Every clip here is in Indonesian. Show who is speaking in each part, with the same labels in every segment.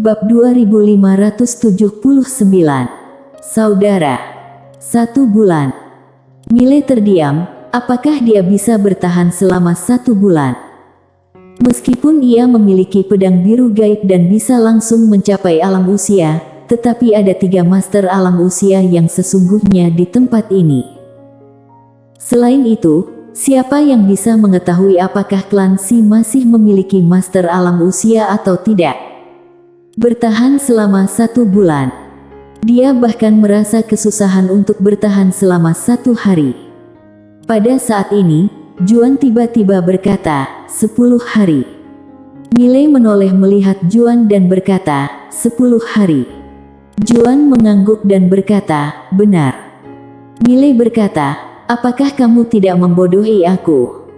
Speaker 1: Bab 2579. Saudara. 1 bulan. Mile terdiam. Apakah dia bisa bertahan selama 1 bulan? Meskipun ia memiliki pedang biru gaib dan bisa langsung mencapai alam usia, tetapi ada 3 master alam usia yang sesungguhnya di tempat ini. Selain itu, siapa yang bisa mengetahui apakah klan Si masih memiliki master alam usia atau tidak? Bertahan selama 1 bulan. Dia bahkan merasa kesusahan untuk bertahan selama 1 hari. Pada saat ini, Juan tiba-tiba berkata, 10 hari. Mile menoleh melihat Juan dan berkata, 10 hari. Juan mengangguk dan berkata, benar. Mile berkata, apakah kamu tidak membodohi aku?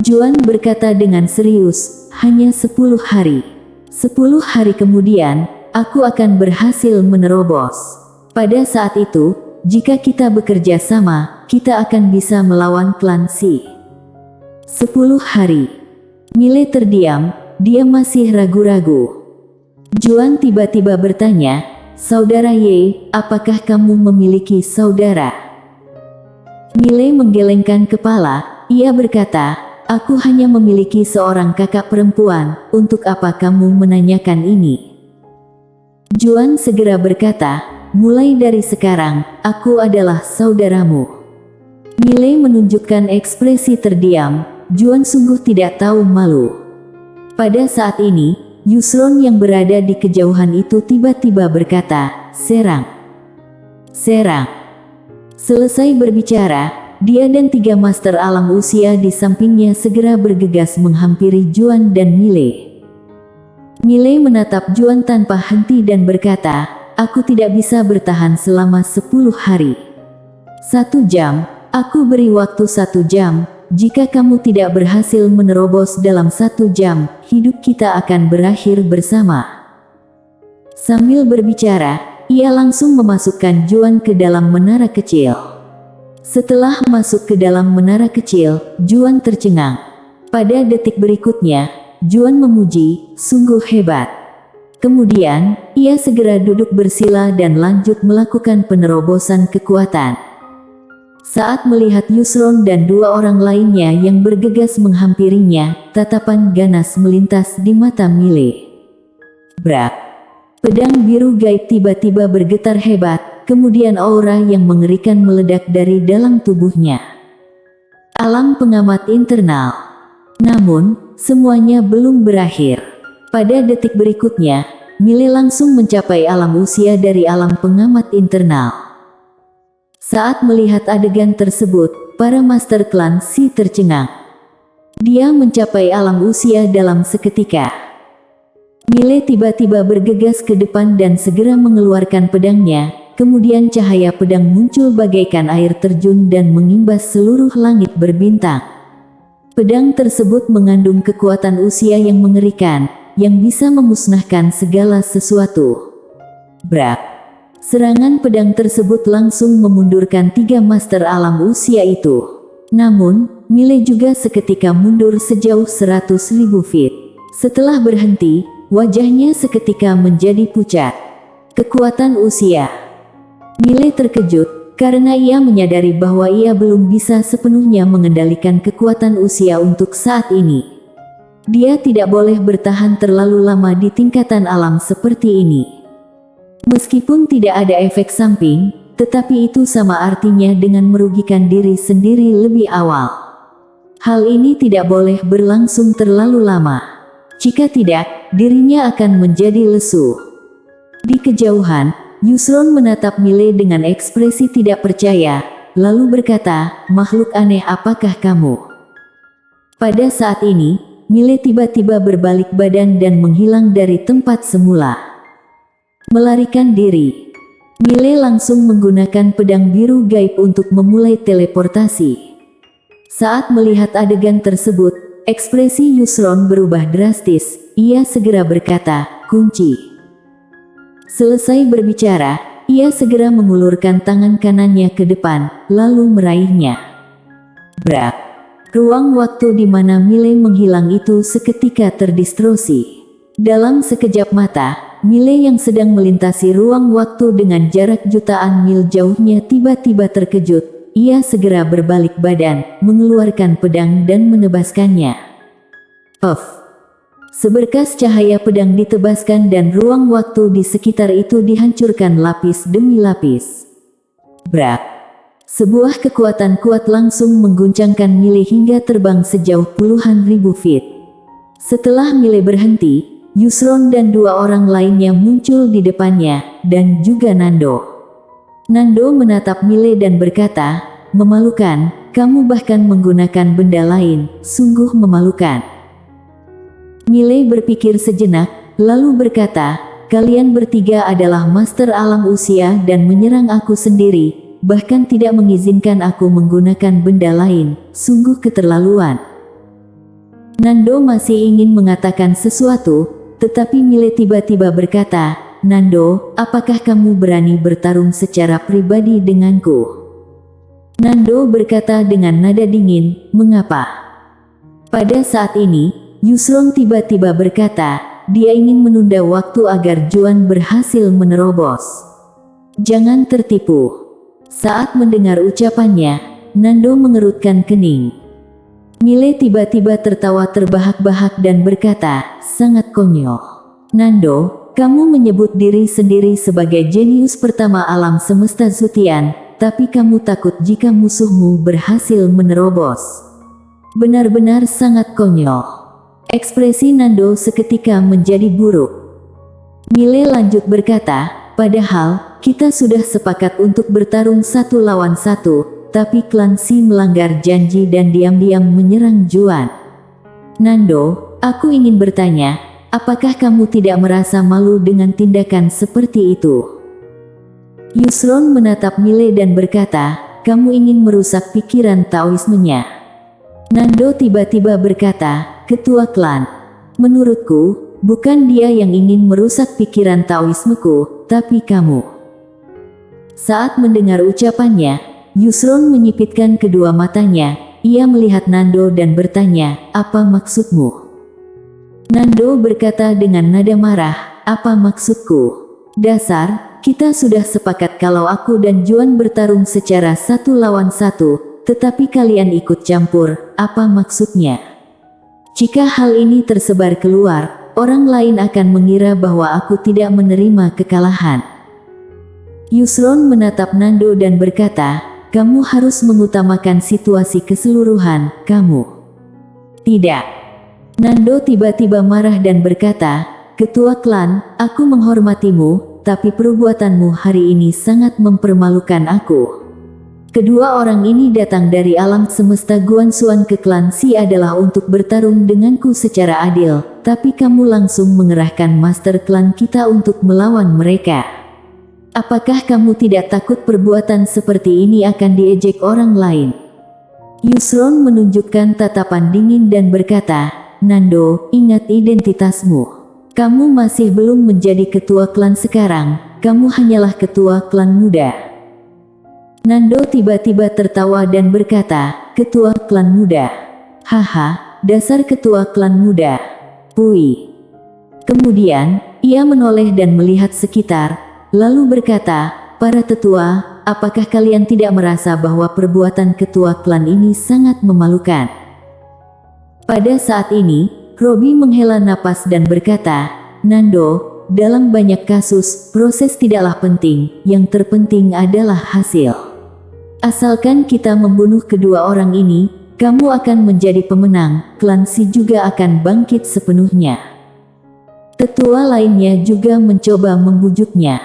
Speaker 1: Juan berkata dengan serius, hanya 10 hari. 10 hari kemudian, aku akan berhasil menerobos. Pada saat itu, jika kita bekerja sama, kita akan bisa melawan klan Si. 10 hari. Mile terdiam, dia masih ragu-ragu. Juan tiba-tiba bertanya, saudara Ye, apakah kamu memiliki saudara? Mile menggelengkan kepala, ia berkata, aku hanya memiliki seorang kakak perempuan, untuk apa kamu menanyakan ini? Juan segera berkata, mulai dari sekarang, aku adalah saudaramu. Mile menunjukkan ekspresi terdiam, Juan sungguh tidak tahu malu. Pada saat ini, Yusron yang berada di kejauhan itu tiba-tiba berkata, serang. Serang. Selesai berbicara, dia dan 3 master alam usia di sampingnya segera bergegas menghampiri Juan dan Mile. Mile menatap Juan tanpa henti dan berkata, aku tidak bisa bertahan selama 10 hari. 1 jam, aku beri waktu 1 jam, jika kamu tidak berhasil menerobos dalam 1 jam, hidup kita akan berakhir bersama. Sambil berbicara, ia langsung memasukkan Juan ke dalam menara kecil. Setelah masuk ke dalam menara kecil, Juan tercengang. Pada detik berikutnya, Juan memuji, sungguh hebat. Kemudian, ia segera duduk bersila dan lanjut melakukan penerobosan kekuatan. Saat melihat Yusron dan 2 orang lainnya yang bergegas menghampirinya, tatapan ganas melintas di mata Mile. Brak. Pedang biru gaib tiba-tiba bergetar hebat. Kemudian aura yang mengerikan meledak dari dalam tubuhnya. Alam pengamat internal. Namun, semuanya belum berakhir. Pada detik berikutnya, Mile langsung mencapai alam usia dari alam pengamat internal. Saat melihat adegan tersebut, para master klan Si tercengang. Dia mencapai alam usia dalam seketika. Mile tiba-tiba bergegas ke depan dan segera mengeluarkan pedangnya. Kemudian cahaya pedang muncul bagaikan air terjun dan mengimbas seluruh langit berbintang. Pedang tersebut mengandung kekuatan usia yang mengerikan, yang bisa memusnahkan segala sesuatu. Brak. Serangan pedang tersebut langsung memundurkan 3 master alam usia itu. Namun, Mile juga seketika mundur sejauh 100.000 feet. Setelah berhenti, wajahnya seketika menjadi pucat. Kekuatan usia. Mile terkejut, karena ia menyadari bahwa ia belum bisa sepenuhnya mengendalikan kekuatan usia untuk saat ini. Dia tidak boleh bertahan terlalu lama di tingkatan alam seperti ini. Meskipun tidak ada efek samping, tetapi itu sama artinya dengan merugikan diri sendiri lebih awal. Hal ini tidak boleh berlangsung terlalu lama. Jika tidak, dirinya akan menjadi lesu. Di kejauhan, Yusron menatap Mile dengan ekspresi tidak percaya, lalu berkata, makhluk aneh apakah kamu? Pada saat ini, Mile tiba-tiba berbalik badan dan menghilang dari tempat semula. Melarikan diri. Mile langsung menggunakan pedang biru gaib untuk memulai teleportasi. Saat melihat adegan tersebut, ekspresi Yusron berubah drastis, ia segera berkata, kunci. Selesai berbicara, ia segera mengulurkan tangan kanannya ke depan, lalu meraihnya. Brak. Ruang waktu di mana Mile menghilang itu seketika terdistorsi. Dalam sekejap mata, Mile yang sedang melintasi ruang waktu dengan jarak jutaan mil jauhnya tiba-tiba terkejut. Ia segera berbalik badan, mengeluarkan pedang dan menebaskannya. Puff! Seberkas cahaya pedang ditebaskan dan ruang waktu di sekitar itu dihancurkan lapis demi lapis. Brak! Sebuah kekuatan kuat langsung mengguncangkan Mile hingga terbang sejauh puluhan ribu feet. Setelah Mile berhenti, Yusron dan dua orang lainnya muncul di depannya, dan juga Nando. Nando menatap Mile dan berkata, "Memalukan, kamu bahkan menggunakan benda lain, sungguh memalukan." Mile berpikir sejenak, lalu berkata, "Kalian bertiga adalah master alam usia dan menyerang aku sendiri, bahkan tidak mengizinkan aku menggunakan benda lain, sungguh keterlaluan." Nando masih ingin mengatakan sesuatu, tetapi Mile tiba-tiba berkata, "Nando, apakah kamu berani bertarung secara pribadi denganku?" Nando berkata dengan nada dingin, "Mengapa?" Pada saat ini, Yusron tiba-tiba berkata, dia ingin menunda waktu agar Juan berhasil menerobos. "Jangan tertipu." Saat mendengar ucapannya, Nando mengerutkan kening. Mile tiba-tiba tertawa terbahak-bahak dan berkata, "Sangat konyol. Nando, kamu menyebut diri sendiri sebagai jenius pertama alam semesta Zutian, tapi kamu takut jika musuhmu berhasil menerobos. Benar-benar sangat konyol." Ekspresi Nando seketika menjadi buruk. Mile lanjut berkata, "Padahal, kita sudah sepakat untuk bertarung 1 lawan 1. Tapi klan Si melanggar janji dan diam-diam menyerang Juan. Nando, aku ingin bertanya, apakah kamu tidak merasa malu dengan tindakan seperti itu?" Yusron menatap Mile dan berkata, "Kamu ingin merusak pikiran Taoismenya." Nando tiba-tiba berkata, "Ketua klan, menurutku, bukan dia yang ingin merusak pikiran Taoismeku, tapi kamu." Saat mendengar ucapannya, Yusron menyipitkan kedua matanya. Ia melihat Nando dan bertanya, "Apa maksudmu?" Nando berkata dengan nada marah, "Apa maksudku? Dasar, kita sudah sepakat kalau aku dan Juan bertarung secara 1 lawan 1, tetapi kalian ikut campur, apa maksudnya? Jika hal ini tersebar keluar, orang lain akan mengira bahwa aku tidak menerima kekalahan." Yusron menatap Nando dan berkata, "Kamu harus mengutamakan situasi keseluruhan, kamu." "Tidak." Nando tiba-tiba marah dan berkata, "Ketua klan, aku menghormatimu, tapi perbuatanmu hari ini sangat mempermalukan aku. Kedua orang ini datang dari alam semesta Guansuan ke klan Si adalah untuk bertarung denganku secara adil, tapi kamu langsung mengerahkan master klan kita untuk melawan mereka. Apakah kamu tidak takut perbuatan seperti ini akan diejek orang lain?" Yusron menunjukkan tatapan dingin dan berkata, "Nando, ingat identitasmu. Kamu masih belum menjadi ketua klan sekarang, kamu hanyalah ketua klan muda." Nando tiba-tiba tertawa dan berkata, "Ketua klan muda? Haha, dasar ketua klan muda. Pui." Kemudian, ia menoleh dan melihat sekitar, lalu berkata, "Para tetua, apakah kalian tidak merasa bahwa perbuatan ketua klan ini sangat memalukan?" Pada saat ini, Robi menghela napas dan berkata, "Nando, dalam banyak kasus, proses tidaklah penting, yang terpenting adalah hasil. Asalkan kita membunuh kedua orang ini, kamu akan menjadi pemenang, klan Si juga akan bangkit sepenuhnya." Tetua lainnya juga mencoba membujuknya.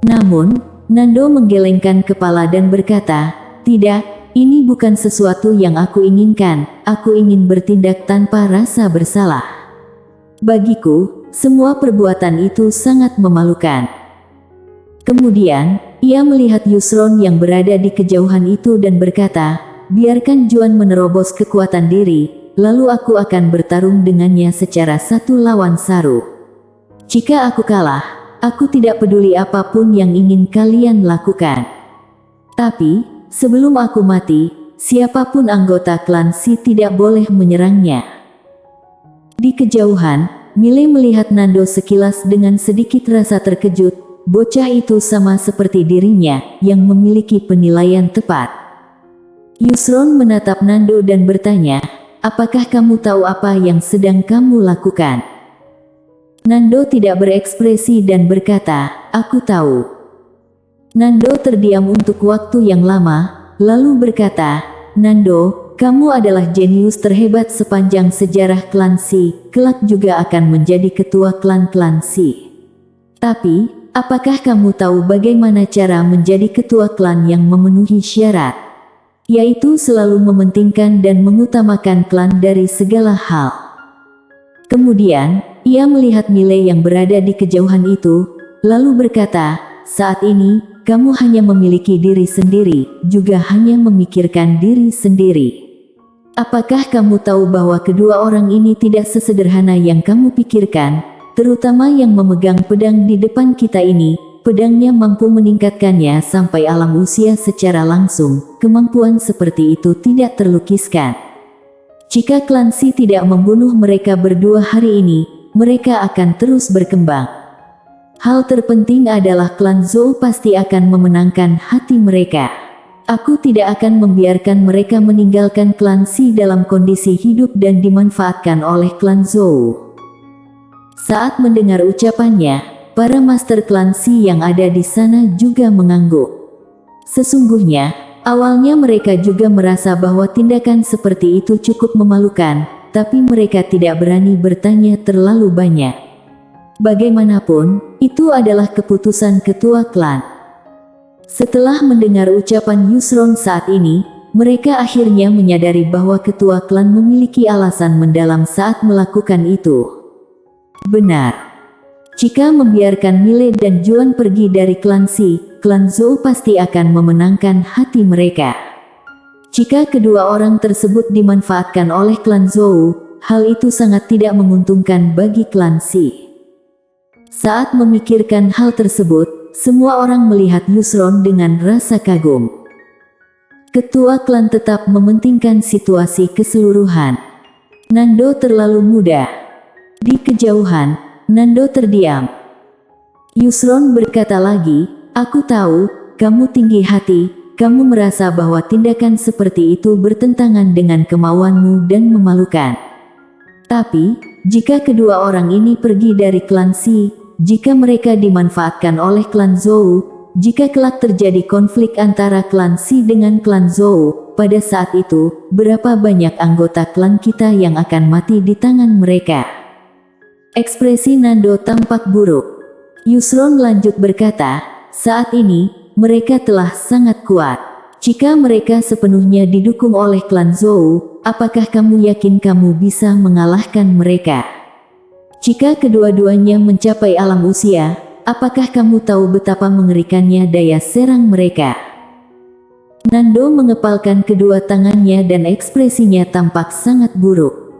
Speaker 1: Namun, Nando menggelengkan kepala dan berkata, "Tidak, ini bukan sesuatu yang aku inginkan, aku ingin bertindak tanpa rasa bersalah. Bagiku, semua perbuatan itu sangat memalukan." Kemudian, ia melihat Yusron yang berada di kejauhan itu dan berkata, "Biarkan Juan menerobos kekuatan diri, lalu aku akan bertarung dengannya secara 1 lawan 1. Jika aku kalah, aku tidak peduli apapun yang ingin kalian lakukan. Tapi, sebelum aku mati, siapapun anggota klan Si tidak boleh menyerangnya." Di kejauhan, Mile melihat Nando sekilas dengan sedikit rasa terkejut. Bocah itu sama seperti dirinya, yang memiliki penilaian tepat. Yusron menatap Nando dan bertanya, apakah kamu tahu apa yang sedang kamu lakukan? Nando tidak berekspresi dan berkata, aku tahu. Nando terdiam untuk waktu yang lama, lalu berkata, Nando, kamu adalah jenius terhebat sepanjang sejarah klan Si, kelak juga akan menjadi ketua klan Si. Tapi, apakah kamu tahu bagaimana cara menjadi ketua klan yang memenuhi syarat? Yaitu selalu mementingkan dan mengutamakan klan dari segala hal. Kemudian, ia melihat Mile yang berada di kejauhan itu, lalu berkata, saat ini, kamu hanya memiliki diri sendiri, juga hanya memikirkan diri sendiri. Apakah kamu tahu bahwa kedua orang ini tidak sesederhana yang kamu pikirkan, terutama yang memegang pedang di depan kita ini, pedangnya mampu meningkatkannya sampai alam usia secara langsung, kemampuan seperti itu tidak terlukiskan. Jika klan Si tidak membunuh mereka berdua hari ini, mereka akan terus berkembang. Hal terpenting adalah klan Zhou pasti akan memenangkan hati mereka. Aku tidak akan membiarkan mereka meninggalkan klan Si dalam kondisi hidup dan dimanfaatkan oleh klan Zhou. Saat mendengar ucapannya, para master klan Si yang ada di sana juga mengangguk. Sesungguhnya, awalnya mereka juga merasa bahwa tindakan seperti itu cukup memalukan, tapi mereka tidak berani bertanya terlalu banyak. Bagaimanapun, itu adalah keputusan ketua klan. Setelah mendengar ucapan Yusron saat ini, mereka akhirnya menyadari bahwa ketua klan memiliki alasan mendalam saat melakukan itu. Benar. Jika membiarkan Mile dan Juan pergi dari klan Si, klan Zhou pasti akan memenangkan hati mereka. Jika kedua orang tersebut dimanfaatkan oleh klan Zhou, hal itu sangat tidak menguntungkan bagi klan Si. Saat memikirkan hal tersebut, semua orang melihat Yusron dengan rasa kagum. Ketua klan tetap mementingkan situasi keseluruhan. Nando terlalu muda. Di kejauhan, Nando terdiam. Yusron berkata lagi, aku tahu, kamu tinggi hati, kamu merasa bahwa tindakan seperti itu bertentangan dengan kemauanmu dan memalukan. Tapi, jika kedua orang ini pergi dari klan Si, jika mereka dimanfaatkan oleh klan Zhou, jika kelak terjadi konflik antara klan Si dengan klan Zhou, pada saat itu, berapa banyak anggota klan kita yang akan mati di tangan mereka? Ekspresi Nando tampak buruk. Yusron lanjut berkata, saat ini, mereka telah sangat kuat. Jika mereka sepenuhnya didukung oleh klan Zhou, apakah kamu yakin kamu bisa mengalahkan mereka? Jika kedua-duanya mencapai alam usia, apakah kamu tahu betapa mengerikannya daya serang mereka? Nando mengepalkan kedua tangannya dan ekspresinya tampak sangat buruk.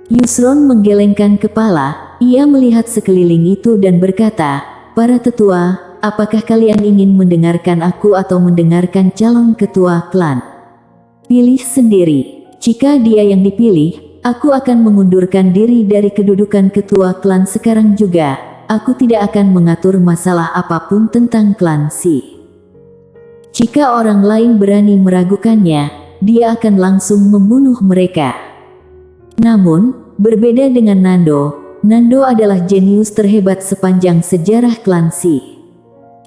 Speaker 1: Yusron menggelengkan kepala, ia melihat sekeliling itu dan berkata, para tetua, apakah kalian ingin mendengarkan aku atau mendengarkan calon ketua klan? Pilih sendiri. Jika dia yang dipilih, aku akan mengundurkan diri dari kedudukan ketua klan sekarang juga. Aku tidak akan mengatur masalah apapun tentang klan Si. Jika orang lain berani meragukannya, dia akan langsung membunuh mereka. Namun, berbeda dengan Nando, Nando adalah jenius terhebat sepanjang sejarah klan Si.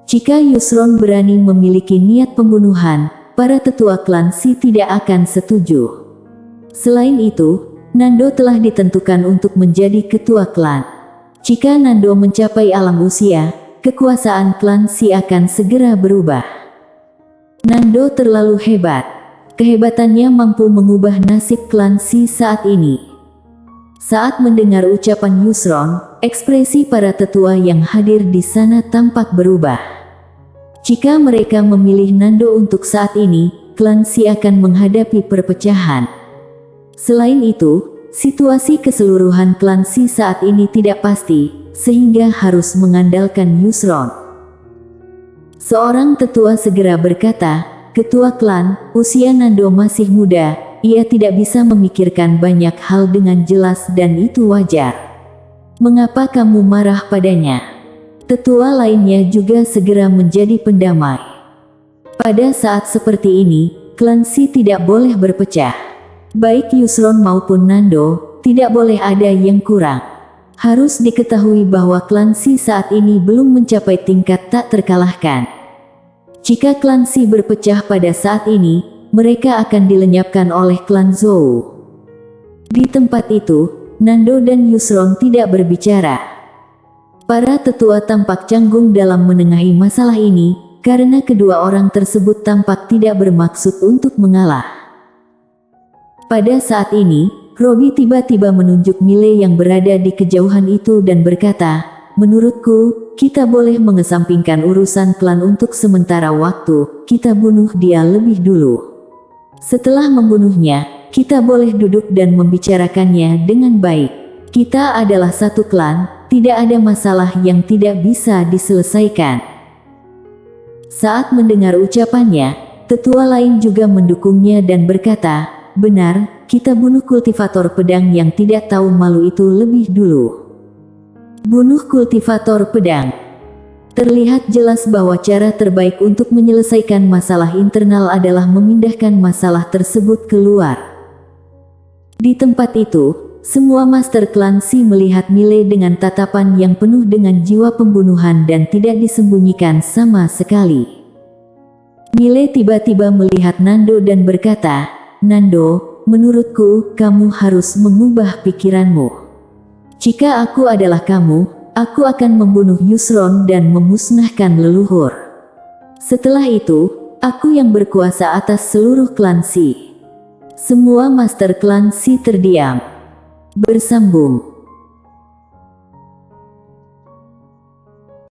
Speaker 1: Jika Yusron berani memiliki niat pembunuhan, para tetua klan Si tidak akan setuju. Selain itu, Nando telah ditentukan untuk menjadi ketua klan. Jika Nando mencapai alam usia, kekuasaan klan Si akan segera berubah. Nando terlalu hebat. Kehebatannya mampu mengubah nasib klan Si saat ini. Saat mendengar ucapan Yusron, ekspresi para tetua yang hadir di sana tampak berubah. Jika mereka memilih Nando untuk saat ini, klan Si akan menghadapi perpecahan. Selain itu, situasi keseluruhan klan Si saat ini tidak pasti, sehingga harus mengandalkan Yusron. Seorang tetua segera berkata, ketua klan, usia Nando masih muda, ia tidak bisa memikirkan banyak hal dengan jelas dan itu wajar. Mengapa kamu marah padanya? Tetua lainnya juga segera menjadi pendamai. Pada saat seperti ini, klan Si tidak boleh berpecah. Baik Yusron maupun Nando, tidak boleh ada yang kurang. Harus diketahui bahwa klan Si saat ini belum mencapai tingkat tak terkalahkan. Jika klan Si berpecah pada saat ini, mereka akan dilenyapkan oleh klan Zhou. Di tempat itu, Nando dan Yusron tidak berbicara. Para tetua tampak canggung dalam menengahi masalah ini, karena kedua orang tersebut tampak tidak bermaksud untuk mengalah. Pada saat ini, Robi tiba-tiba menunjuk Mile yang berada di kejauhan itu dan berkata, "Menurutku, kita boleh mengesampingkan urusan klan untuk sementara waktu, kita bunuh dia lebih dulu. Setelah membunuhnya, kita boleh duduk dan membicarakannya dengan baik. Kita adalah satu klan, tidak ada masalah yang tidak bisa diselesaikan." Saat mendengar ucapannya, tetua lain juga mendukungnya dan berkata, "Benar, kita bunuh kultivator pedang yang tidak tahu malu itu lebih dulu." Bunuh kultivator pedang. Terlihat jelas bahwa cara terbaik untuk menyelesaikan masalah internal adalah memindahkan masalah tersebut keluar. Di tempat itu, semua master klan Si melihat Mile dengan tatapan yang penuh dengan jiwa pembunuhan dan tidak disembunyikan sama sekali. Mile tiba-tiba melihat Nando dan berkata, "Nando, menurutku, kamu harus mengubah pikiranmu. Jika aku adalah kamu, aku akan membunuh Yusron dan memusnahkan leluhur. Setelah itu, aku yang berkuasa atas seluruh klan Si." Semua master klan Si terdiam. Bersambung.